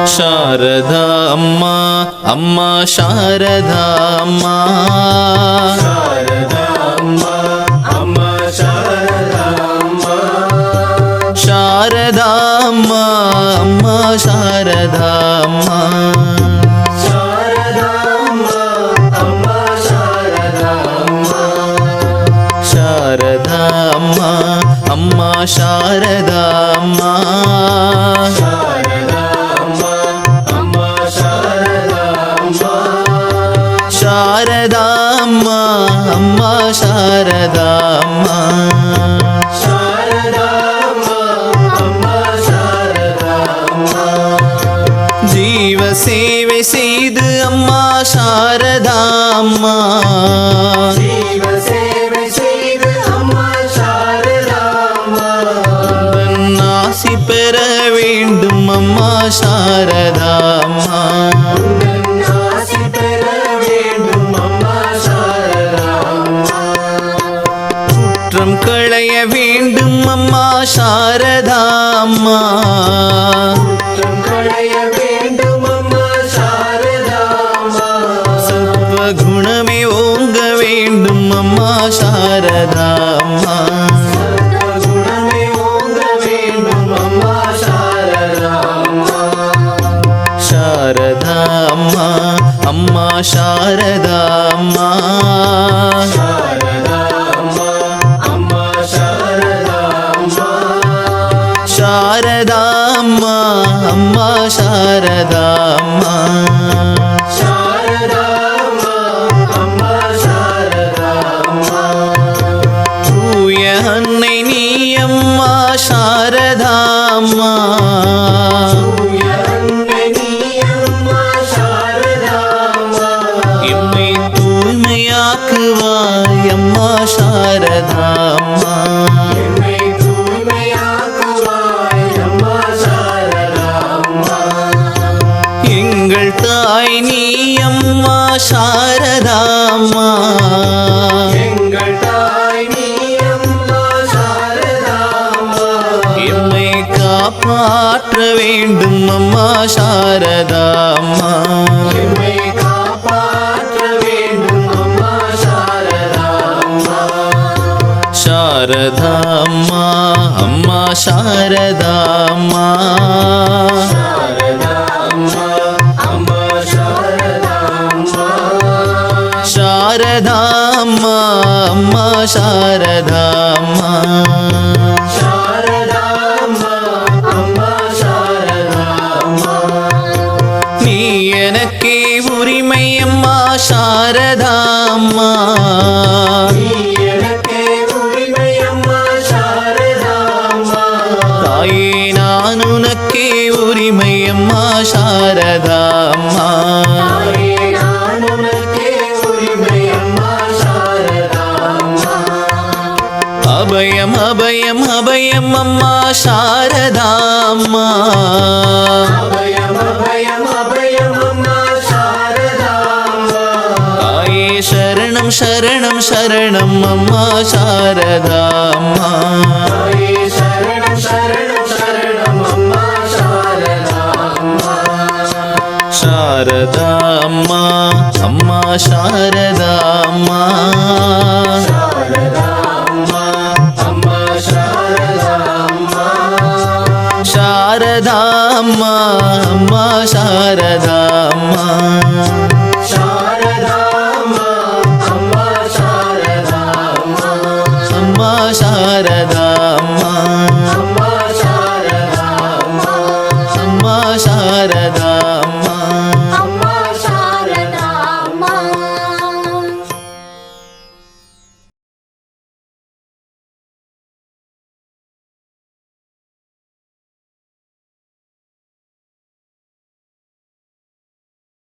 ಶಾರದಾ ಅಮ್ಮ ಅಮ್ಮ ಶಾರದಾ ಅಮ್ಮ ಶಾರದಾ ಅಮ್ಮ ಅಮ್ಮ ಶಾರದಾ ಅಮ್ಮ ಶಾರದಾ ಅಮ್ಮ ಅಮ್ಮ ಶಾರದಾ ಅಮ್ಮ ಶಾರದಾ ಅಮ್ಮ ಅಮ್ಮ ಶಾರದಾ ಅಮ್ಮ ಶಾರದಾ ಅಮ್ಮ ಅಮ್ಮ ಶಾರದಾ ಅಮ್ಮ ಶಾರದಾ ಅಮ್ಮ ಅಮ್ಮ ಶಾರದಾ ಅಮ್ಮ ಶಾರದಾ ಅಮ್ಮ ಅಮ್ಮ ಶಾರದಾ ಅಮ್ಮ ಶಾರದಾ ಅಮ್ಮ ಅಮ್ಮ ಶಾರದಾ ಅಮ್ಮ ಜೀವ ಸೇವೆ செய்து அம்மா ಶಾರದಾ ಅಮ್ಮ ಜೀವ ಸೇವೆ செய்து அம்மா ಶಾರದಾ ಅಮ್ಮ ஆசி பெற வேண்டும் அம்மா ಶಾರದಾ ಅಮ್ಮ ஆசி பெற வேண்டும் அம்மா ಶಾರದಾ அம்மா குற்றம் களைய வேண்டும் அம்மா ಶಾರದಾ ಅಮ್ಮ குற்றம் களைய வேண்டும் அம்மா ಶಾರದா அம்மா சர்வ குணமே ஓங்க வேண்டும் அம்மா ಶಾರದா ಅಮ್ಮ குணமே ஓங்க வேண்டும் அம்மா ಶಾರದா அம்மா ಶಾರದಾ ಅಮ್ಮ ಅಮ್ಮ ಶಾರದಾ ಅಮ್ಮ ಶಾರದಾ ಅಮ್ಮ ಅಮ್ಮ ಶಾರದಾ ಅಮ್ಮ ಶಾರದಾ ಅಮ್ಮ ಅಮ್ಮ ಶಾರದಾ ಅಮ್ಮ ಶಾರದಾ ಅಮ್ಮ ಅಮ್ಮ ಶಾರದಾ ಅಮ್ಮ தூய அன்னை நீ அம்மா ಶಾರದಾ ಅಮ್ಮ எம்மை தூய்மையாக்குவாய் அம்மா ಶಾರದா அம்மா எங்கள் தாய் நீ அம்மா ಶಾರದா அம்மா எம்மை காப்பாற்ற வேண்டும் அம்மா ಶಾರದா அம்மா ಶಾರದಾ ಅಮ್ಮ ಅಮ್ಮ ಶಾರದಾ ಅಮ್ಮ ಶಾರದಾ ಅಮ್ಮ ಅಮ್ಮ ಶಾರದಾ ಅಮ್ಮ நீ எனக்கே உரிமை அம்மா ಶಾರದಾ ಅಮ್ಮ தாயே நான் உனக்கே உரிமை அம்மா ಶಾರದா ಅಮ್ಮ அபயம் அபயம் அபயம் அம்மா ಶಾರದಾ ಅಮ್ಮ தாயே ಶರಣಂ ಶರಣಂ ಶರಣಂ ಅಮ್ಮ ಶಾರದಾ ಅಮ್ಮ ಶಾರದಾ ಅಮ್ಮ ಅಮ್ಮ ಶಾರದಾ ಅಮ್ಮ ಶಾರದಾ ಅಮ್ಮ ಅಮ್ಮ ಶಾರದಾ ಅಮ್ಮ